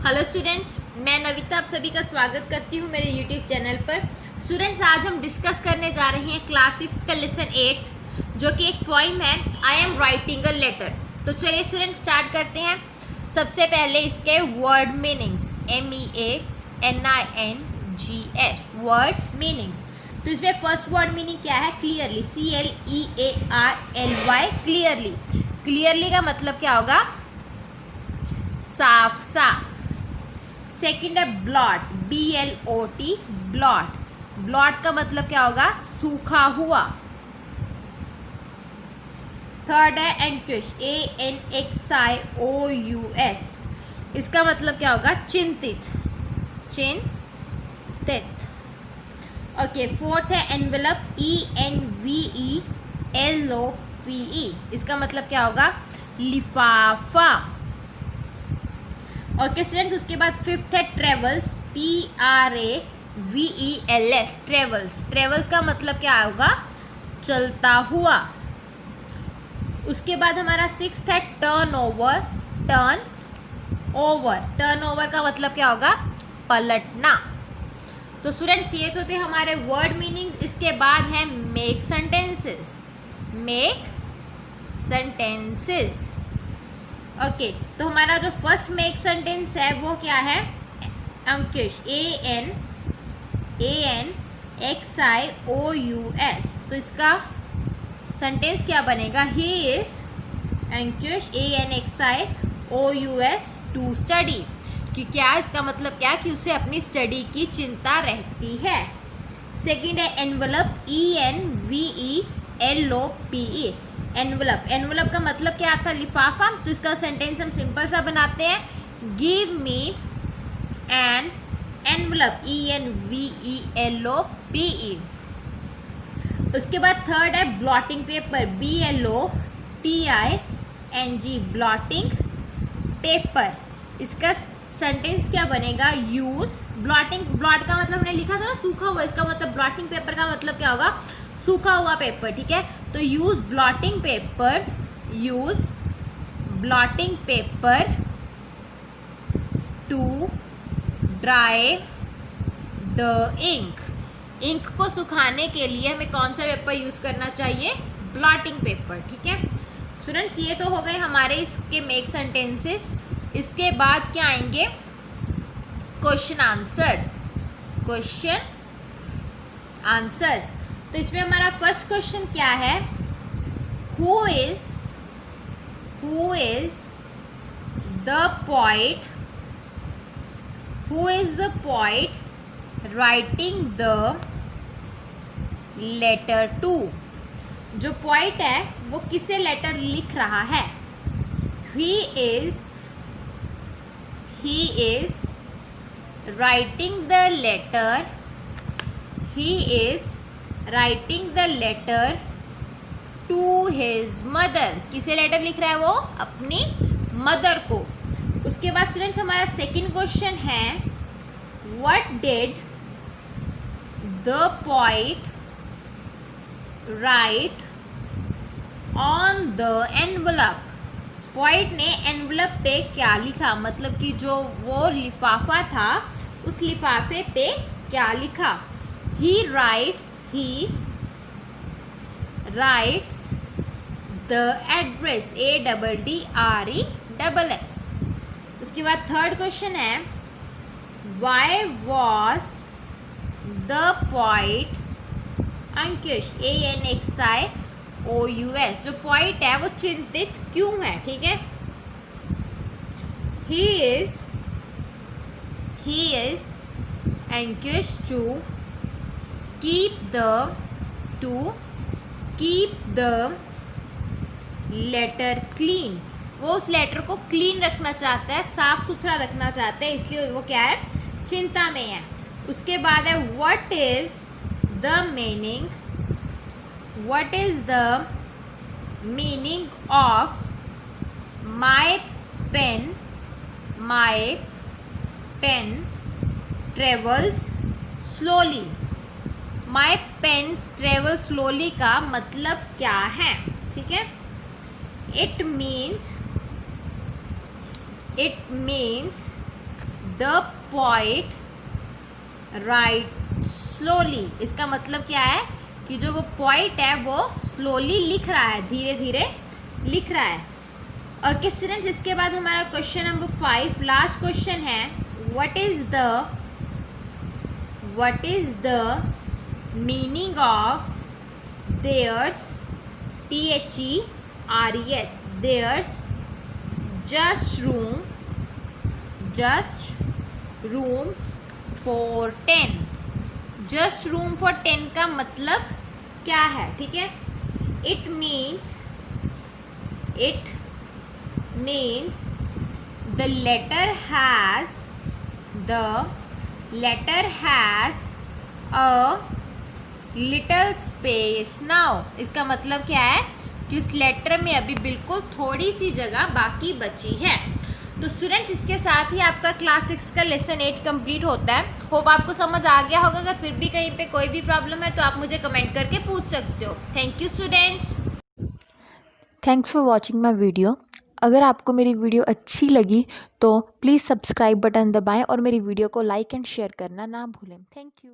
Hello students, मैं नविता आप सभी का स्वागत करती हूँ मेरे यूट्यूब चैनल पर। स्टूडेंट्स, आज हम डिस्कस करने जा रहे हैं क्लास 6 का लेसन 8 जो कि एक पोइम है, I am writing a letter. तो चलिए स्टूडेंट्स स्टार्ट करते हैं। सबसे पहले इसके word meanings, MEANINGS, word meanings. तो इसमें फर्स्ट वर्ड मीनिंग क्या है? Clearly, CLEARLY, clearly. क्लियरली का मतलब क्या होगा? साफ साफ। सेकेंड है ब्लॉट, BLOT, ब्लॉट। ब्लॉट का मतलब क्या होगा? सूखा हुआ। थर्ड है एंक्विश, ANXIOUS, इसका मतलब क्या होगा? चिंतित, चिंतित। ओके, फोर्थ है एनवेलप, ENVELOPE, इसका मतलब क्या होगा? लिफाफा। ओके स्टूडेंट्स, उसके बाद फिफ्थ है ट्रेवल्स, TRAVELS, ट्रेवल्स। ट्रेवल्स का मतलब क्या होगा? चलता हुआ। उसके बाद हमारा सिक्स्थ है turn over, turn over. Turn over का मतलब क्या होगा? पलटना। तो स्टूडेंट्स, ये तो थे हमारे वर्ड मीनिंग्स। इसके बाद है make sentences, make sentences. Okay, तो हमारा जो फर्स्ट मेक सेंटेंस है वो क्या है? अंकुश, ANXIOUS। तो इसका सेंटेंस क्या बनेगा? He is Ankush, ANXIOUS to study. कि क्या इसका मतलब क्या? कि उसे अपनी स्टडी की चिंता रहती है। सेकेंड है एनवलप, ENVELOPE, एनवलप। एनवलप का मतलब क्या आता है? लिफाफा। तो इसका सेंटेंस हम सिंपल सा बनाते हैं, give me an envelope, ENVELOPE। उसके बाद थर्ड है blotting paper, BLOTING, blotting paper. इसका सेंटेंस क्या बनेगा? Use blotting. ब्लॉट का मतलब हमने लिखा था ना, सूखा हुआ। इसका मतलब ब्लॉटिंग पेपर का मतलब क्या होगा? सूखा हुआ पेपर। ठीक है, तो use blotting paper, use blotting paper to dry the ink. Ink को सुखाने के लिए हमें कौन सा पेपर यूज करना चाहिए? Blotting paper. ठीक है स्टूडेंट्स, ये तो हो गए हमारे इसके मेक सेंटेंसेस। इसके बाद क्या आएंगे? Question answers, question answers. तो इसमें हमारा फर्स्ट क्वेश्चन क्या है? Who is the poet, who is the poet writing the letter to? जो पोइट है वो किसे लेटर लिख रहा है? He is writing the letter, he is writing the letter to his mother। किसे लेटर लिख रहा है वो? अपनी मदर को। उसके बाद स्टूडेंट्स हमारा सेकंड क्वेश्चन है, what did the poet write on the envelope? Poet ने एनवलप पे क्या लिखा? मतलब कि जो वो लिफाफा था उस लिफाफे पे क्या लिखा? He writes the address, ADDRESS। उसके बाद थर्ड क्वेश्चन है, why was the poet Ankush, ANXIOUS, जो पोइट है वो चिंतित क्यों है? ठीक है, he is Ankush to keep the letter clean। वो उस लेटर को क्लीन रखना चाहता है, साफ सुथरा रखना चाहता है, इसलिए वो क्या है? चिंता में है। उसके बाद है what is the meaning of my pen travels slowly। My pens travel slowly का मतलब क्या है? ठीक है, it means the poet write slowly. इसका मतलब क्या है कि जो वो पोएट है वो स्लोली लिख रहा है, धीरे धीरे लिख रहा है। ओके स्टूडेंट्स, इसके बाद हमारा क्वेश्चन नंबर 5 लास्ट क्वेश्चन है, what is the meaning of there's, THERES, there's just room for 10। Just room for 10 का मतलब क्या है? ठीक है, it means the letter has a little space now। इसका मतलब क्या है कि उस लेटर में अभी बिल्कुल थोड़ी सी जगह बाकी बची है। तो स्टूडेंट्स, इसके साथ ही आपका क्लास 6 का लेसन 8 कंप्लीट होता है। होप आपको समझ आ गया होगा। अगर फिर भी कहीं पे कोई भी प्रॉब्लम है तो आप मुझे कमेंट करके पूछ सकते हो। Thank you students. Thanks for watching my video. अगर आपको मेरी वीडियो अच्छी लगी तो प्लीज़ सब्सक्राइब बटन दबाएं और मेरी वीडियो को लाइक एंड शेयर करना ना भूलें। Thank you.